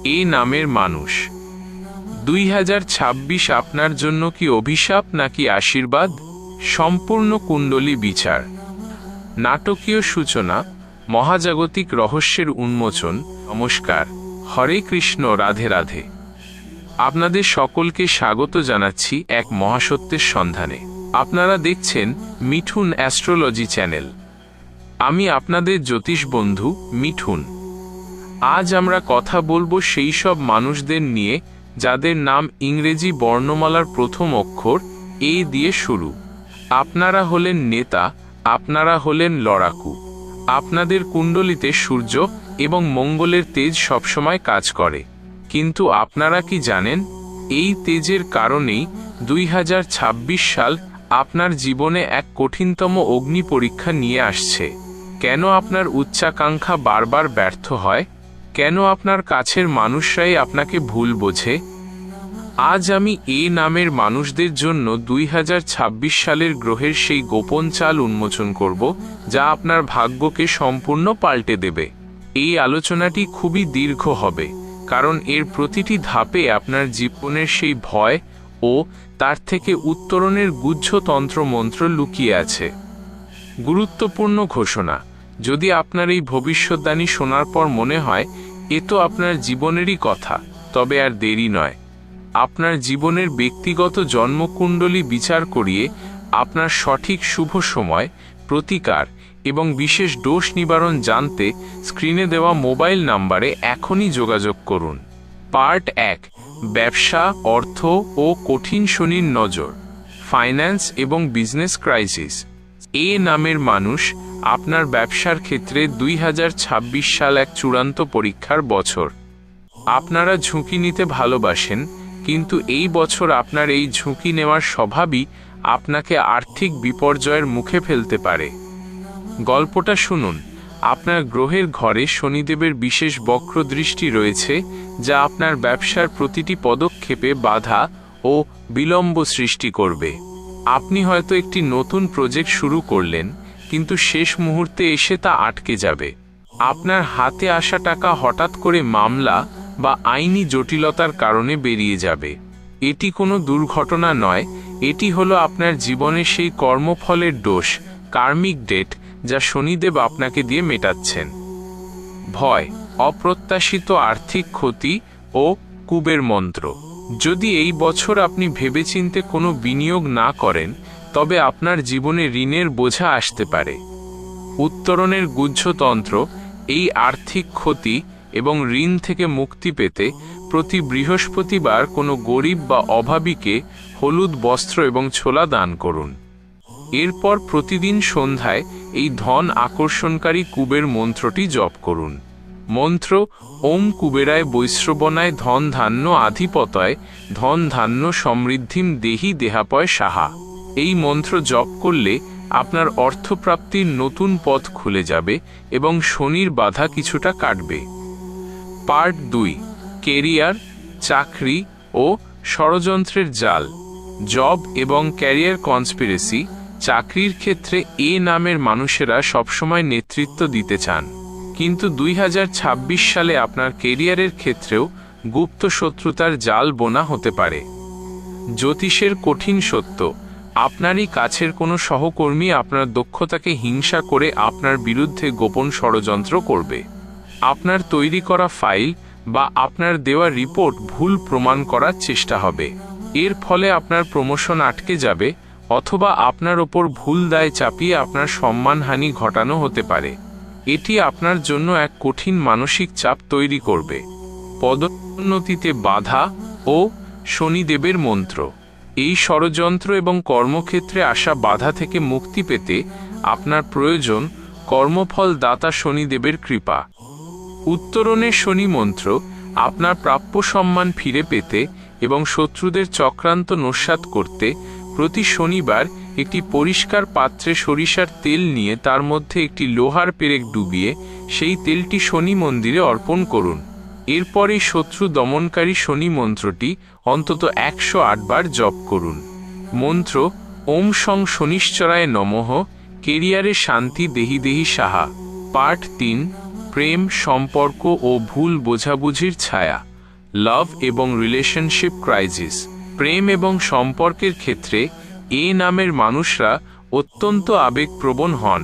এ নামের মানুষ। 2026 আপনার জন্য কি অভিশাপ নাকি আশীর্বাদ? সম্পূর্ণ কুণ্ডলী বিচার, নাটকীয় সূচনা, মহাজাগতিক রহস্যের উন্মোচন। নমস্কার, হরে কৃষ্ণ, রাধে রাধে। আপনাদের সকলকে স্বাগত জানাচ্ছি এক মহাসত্যের সন্ধানে। আপনারা দেখছেন মিঠুন অ্যাস্ট্রোলজি চ্যানেল। আমি আপনাদের জ্যোতিষ বন্ধু মিঠুন। আজ আমরা কথা বলবো সেই সব মানুষদের নিয়ে যাদের নাম ইংরেজি বর্ণমালার প্রথম অক্ষর এ দিয়ে শুরু। আপনারা হলেন নেতা, আপনারা হলেন লড়াকু। আপনাদের কুণ্ডলিতে সূর্য এবং মঙ্গলের তেজ সবসময় কাজ করে। কিন্তু আপনারা কি জানেন, এই তেজের কারণেই 2026 সাল আপনার জীবনে এক কঠিনতম অগ্নি পরীক্ষা নিয়ে আসছে। কেন আপনার উচ্চাকাঙ্ক্ষা বারবার ব্যর্থ হয়? কেন আপনার কাছের মানুষরাই আপনাকে ভুল বোঝে? আজ আমি এ নামের মানুষদের জন্য 2026 সালের গ্রহের সেই গোপন চাল উন্মোচন করব, যা আপনার ভাগ্যকে সম্পূর্ণ পাল্টে দেবে। এই আলোচনাটি খুবই দীর্ঘ হবে, কারণ এর প্রতিটি ধাপে আপনার জীবনের সেই ভয় ও তার থেকে উত্তরণের গুচ্ছ তন্ত্রমন্ত্র লুকিয়ে আছে। গুরুত্বপূর্ণ ঘোষণা: যদি আপনার এই ভবিষ্যদ্বাণী শোনার পর মনে হয় এ তো আপনার জীবনেরই কথা, তবে আর দেরি নয়। আপনার জীবনের ব্যক্তিগত জন্মকুণ্ডলী বিচার করিয়ে আপনার সঠিক শুভ সময়, প্রতিকার এবং বিশেষ দোষ নিবারণ জানতে স্ক্রিনে দেওয়া মোবাইল নম্বরে এখনই যোগাযোগ করুন। পার্ট 1: ব্যবসা, অর্থ ও কঠিন শনির নজর, ফাইন্যান্স এবং বিজনেস ক্রাইসিস। এ নামের মানুষ, আপনার ব্যবসার ক্ষেত্রে 2026 সাল এক চূড়ান্ত পরীক্ষার বছর। আপনারা ঝুঁকি নিতে ভালোবাসেন, কিন্তু এই বছর আপনার এই ঝুঁকি নেওয়ার স্বভাবই আপনাকে আর্থিক বিপর্যয়ের মুখে ফেলতে পারে। গল্পটা শুনুন। আপনার গ্রহের ঘরে শনিদেবের বিশেষ বক্রদৃষ্টি রয়েছে, যা আপনার ব্যবসার প্রতিটি পদক্ষেপে বাধা ও বিলম্ব সৃষ্টি করবে। আপনি হয়তো একটি নতুন প্রজেক্ট শুরু করলেন, কিন্তু শেষ মুহূর্তে এসে তা আটকে যাবে। আপনার হাতে আসা টাকা হঠাৎ করে মামলা বা আইনি জটিলতার কারণে বেরিয়ে যাবে। এটি কোনো দুর্ঘটনা নয়, এটি হলো আপনার জীবনের সেই কর্মফলের দোষ, কার্মিক ডেট, যা শনিদেব আপনাকে দিয়ে মেটাচ্ছেন। ভয়, অপ্রত্যাশিত আর্থিক ক্ষতি ও কুবের মন্ত্র। যদি এই বছর আপনি ভেবেচিন্তে কোনো বিনিয়োগ না করেন, তবে আপনার জীবনে ঋণের বোঝা আসতে পারে। উত্তরণের গুহ্যতন্ত্র: এই আর্থিক ক্ষতি এবং ঋণ থেকে মুক্তি পেতে প্রতি বৃহস্পতিবার কোনো গরিব বা অভাবীকে হলুদ বস্ত্র এবং ছোলা দান করুন। এরপর প্রতিদিন সন্ধ্যায় এই ধন আকর্ষণকারী কুবের মন্ত্রটি জপ করুন। মন্ত্র: ওম কুবেরায় বৈশ্রবণায় ধন ধান্য আধিপতয়, ধন ধান্য সমৃদ্ধিম দেহি দেহাপয় সাহা। এই মন্ত্র জপ করলে আপনার অর্থপ্রাপ্তির নতুন পথ খুলে যাবে এবং শনির বাধা কিছুটা কাটবে। পার্ট 2: কেরিয়ার, চাকরি ও ষড়যন্ত্রের জাল, জব এবং ক্যারিয়ার কনস্পিরেসি। চাকরির ক্ষেত্রে এ নামের মানুষেরা সবসময় নেতৃত্ব দিতে চান, কিন্তু 2026 সালে আপনার কেরিয়ারের ক্ষেত্রেও গুপ্ত শত্রুতার জাল বোনা হতে পারে। জ্যোতিষের কঠিন সত্য: আপনারই কাছের কোনো সহকর্মী আপনার দক্ষতাকে হিংসা করে আপনার বিরুদ্ধে গোপন ষড়যন্ত্র করবে। আপনার তৈরি করা ফাইল বা আপনার দেওয়া রিপোর্ট ভুল প্রমাণ করার চেষ্টা হবে। এর ফলে আপনার প্রমোশন আটকে যাবে, অথবা আপনার ওপর ভুল দায় চাপিয়ে আপনার সম্মানহানি ঘটানো হতে পারে। এটি আপনার জন্য এক কঠিন মানসিক চাপ তৈরি করবে। পদোন্নতিতে বাধা ও শনিদেবের মন্ত্র: এই ষড়যন্ত্র এবং কর্মক্ষেত্রে আসা বাধা থেকে মুক্তি পেতে আপনার প্রয়োজন কর্মফল দাতা শনিদেবের কৃপা। উত্তরণের শনি মন্ত্র: আপনার প্রাপ্য সম্মান ফিরে পেতে এবং শত্রুদের চক্রান্ত নস্যাৎ করতে প্রতি শনিবার একটি পরিষ্কার পাত্রে সরিষার তেল নিয়ে তার মধ্যে একটি লোহার পেরেক ডুবিয়ে সেই তেলটি শনি মন্দিরে অর্পণ করুন। এরপর এই শত্রু দমনকারী শনি মন্ত্রটি অন্তত 108 বার জপ করুন। মন্ত্র: ওম সং শনিশ্চরায় নমঃ, কেরিয়ারে শান্তি দেহি দেহি সাহা। পার্ট 3: প্রেম, সম্পর্ক ও ভুল বোঝাবুঝির ছায়া, লাভ এবং রিলেশনশিপ ক্রাইসিস। প্রেম এবং সম্পর্কের ক্ষেত্রে এ নামের মানুষরা অত্যন্ত আবেগপ্রবণ হন,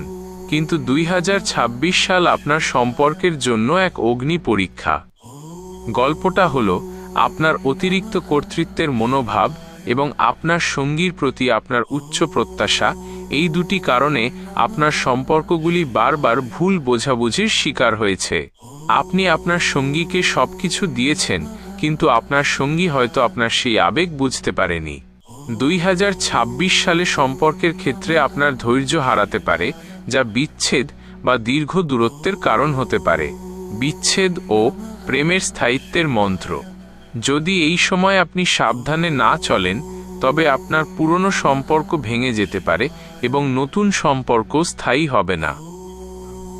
কিন্তু 2026 সাল আপনার সম্পর্কের জন্য এক অগ্নি পরীক্ষা। গল্পটা হলো আপনার অতিরিক্ত কর্তৃত্বের মনোভাব এবং আপনার সঙ্গীর প্রতি আপনার উচ্চ প্রত্যাশা, এই দুটি কারণে আপনার সম্পর্কগুলি বারবার ভুল বোঝাবুঝির শিকার হয়েছে। আপনি আপনার সঙ্গীকে সবকিছু দিয়েছেন, কিন্তু আপনার সঙ্গী হয়তো আপনার সেই আবেগ বুঝতে পারেনি। 2026 সালে সম্পর্কের ক্ষেত্রে আপনার ধৈর্য হারাতে পারে, যা বিচ্ছেদ বা দীর্ঘ দূরত্বের কারণ হতে পারে। বিচ্ছেদ ও প্রেমের স্থায়িত্বের মন্ত্র। যদি এই সময় আপনি সাবধানে না চলেন, তবে আপনার পুরনো সম্পর্ক ভেঙে যেতে পারে এবং নতুন সম্পর্ক স্থায়ী হবে না।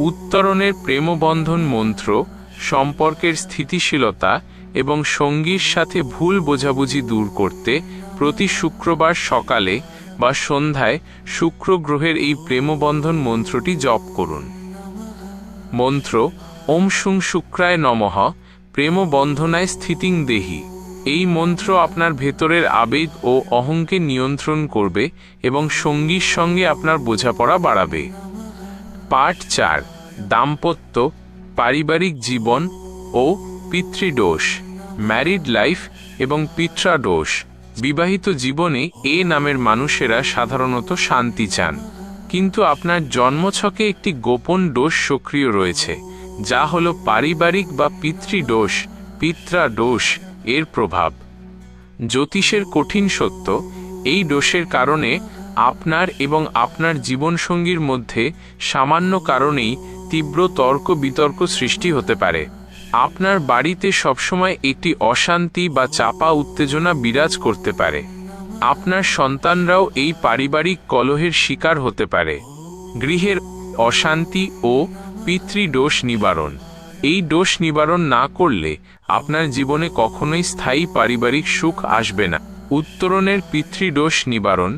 উত্তরণের প্রেমবন্ধন মন্ত্র সম্পর্কের স্থিতিশীলতা এবং সঙ্গীর সাথে ভুল বোঝাবুঝি দূর করতে প্রতি শুক্রবার সকালে বা সন্ধ্যায় শুক্র গ্রহের এই প্রেমবন্ধন মন্ত্রটি জপ করুন। মন্ত্র ওম শুং শুক্রায় নমঃ প্রেমবন্ধনায় স্থিতিং দেহি। এই মন্ত্র আপনার ভেতরের আবেগ ও অহংকে নিয়ন্ত্রণ করবে এবং সঙ্গীর সঙ্গে আপনার বোঝাপড়া বাড়াবে। পার্ট 4, দাম্পত্য, পারিবারিক জীবন ও পিতৃদোষ, ম্যারিড লাইফ এবং পিতৃদোষ। বিবাহিত জীবনে এ নামের মানুষেরা সাধারণত শান্তি চান, কিন্তু আপনার জন্মছকে একটি গোপন দোষ সক্রিয় রয়েছে, যা হলো পারিবারিক বা পিতৃদোষ, পিতৃদোষ এর প্রভাব। জ্যোতিষের কঠিন সত্য, এই দোষের কারণে আপনার এবং আপনার জীবনসঙ্গীর মধ্যে সামান্য কারণেই তীব্র তর্ক বিতর্ক সৃষ্টি হতে পারে। আপনার বাড়িতে সবসময় একটি অশান্তি বা চাপা উত্তেজনা বিরাজ করতে পারে। আপনার সন্তানরাও এই পারিবারিক কলহের শিকার হতে পারে। গৃহের অশান্তি ও পিতৃদোষ নিবারণ। এই দোষ নিবারণ না করলে আপনার জীবনে কখনোই স্থায়ী পারিবারিক সুখ আসবে না। উত্তরণের পিতৃদোষ নিবারণ,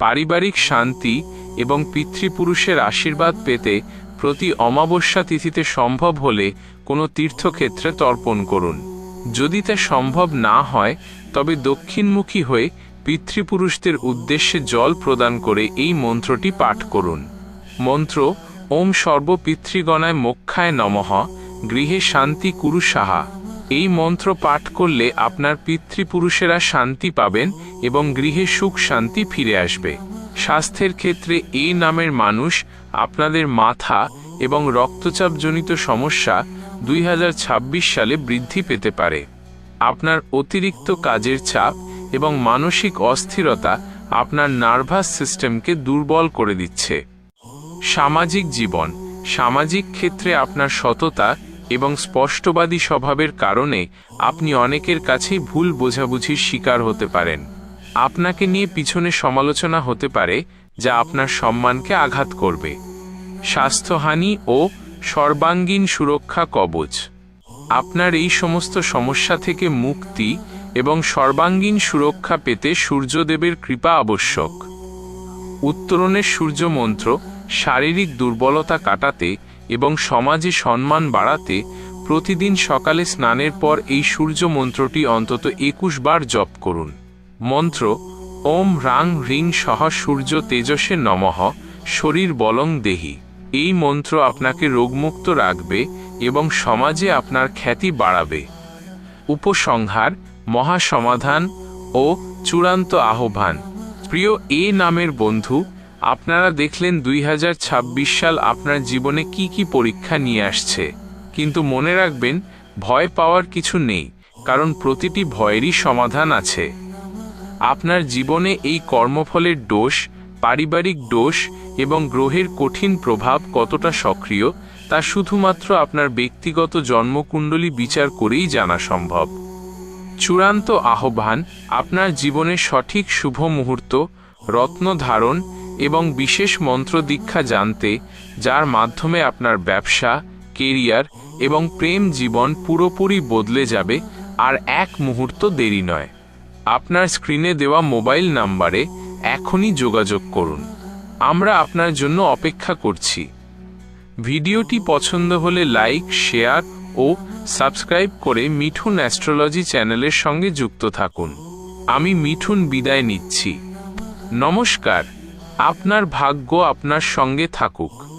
পারিবারিক শান্তি এবং পিতৃপুরুষের আশীর্বাদ পেতে প্রতি অমাবস্যা তিথিতে সম্ভব হলে কোনো তীর্থক্ষেত্রে তর্পণ করুন। যদি তা সম্ভব না হয়, তবে দক্ষিণমুখী হয়ে পিতৃপুরুষদের উদ্দেশ্যে জল প্রদান করে এই মন্ত্রটি পাঠ করুন। মন্ত্র ওম সর্ব পিতৃগণায় মোক্ষায় নমঃ গৃহে শান্তি কুরু সাহা। এই মন্ত্র পাঠ করলে আপনার পিতৃপুরুষেরা শান্তি পাবেন এবং গৃহে সুখ শান্তি ফিরে আসবে। স্বাস্থ্যের ক্ষেত্রে এই নামের মানুষ আপনাদের মাথা এবং রক্তচাপজনিত সমস্যা 2026 সালে বৃদ্ধি পেতে পারে। আপনার অতিরিক্ত কাজের চাপ এবং মানসিক অস্থিরতা আপনার নার্ভাস সিস্টেমকে দুর্বল করে দিচ্ছে। সামাজিক জীবন, সামাজিক ক্ষেত্রে আপনার সততা এবং স্পষ্টবাদী স্বভাবের কারণে আপনি অনেকের কাছেই ভুল বোঝাবুঝির শিকার হতে পারেন। আপনাকে নিয়ে পিছনে সমালোচনা হতে পারে, যা আপনার সম্মানকে আঘাত করবে। স্বাস্থ্যহানি ও সর্বাঙ্গীন সুরক্ষা কবচ। আপনার এই সমস্ত সমস্যা থেকে মুক্তি এবং সর্বাঙ্গীন সুরক্ষা পেতে সূর্যদেবের কৃপা আবশ্যক। উত্তরণের সূর্য মন্ত্র শারীরিক দুর্বলতা কাটাতে এবং সমাজে সম্মান বাড়াতে প্রতিদিন সকালে স্নানের পর এই সূর্য মন্ত্রটি অন্তত 21 বার জপ করুন। মন্ত্র ওম হ্রাং হ্রিং সহ সূর্য তেজসে নমঃ শরীর বলং দেহি। এই মন্ত্র আপনাকে রোগমুক্ত রাখবে এবং সমাজে আপনার খ্যাতি বাড়াবে। উপসংহার, মহাসমাধান ও চূড়ান্ত আহ্বান। প্রিয় এ নামের বন্ধু, আপনারা দেখলেন 2026 সাল আপনার জীবনে কি কি পরীক্ষা নিয়ে আসছে, কিন্তু মনে রাখবেন, ভয় পাওয়ার কিছু নেই, কারণ প্রতিটি ভয়েরই সমাধান আছে। আপনার জীবনে এই কর্মফলের দোষ, পারিবারিক দোষ এবং গ্রহের কঠিন প্রভাব কতটা সক্রিয়, তা শুধুমাত্র আপনার ব্যক্তিগত জন্মকুণ্ডলী বিচার করেই জানা সম্ভব। চূড়ান্ত আহ্বান, আপনার জীবনের সঠিক শুভ মুহূর্ত, রত্ন ধারণ এবং বিশেষ মন্ত্র দীক্ষা জানতে, যার মাধ্যমে আপনার ব্যবসা, কেরিয়ার এবং প্রেম জীবন পুরোপুরি বদলে যাবে, আর এক মুহূর্ত দেরি নয়। আপনার স্ক্রিনে দেওয়া মোবাইল নাম্বারে এখনই যোগাযোগ করুন। আমরা আপনার জন্য অপেক্ষা করছি। ভিডিওটি পছন্দ হলে লাইক, শেয়ার ও সাবস্ক্রাইব করে মিঠুন অ্যাস্ট্রোলজি চ্যানেলের সঙ্গে যুক্ত থাকুন। আমি মিঠুন বিদায় নিচ্ছি। নমস্কার। আপনার ভাগ্য আপনার সঙ্গে থাকুক।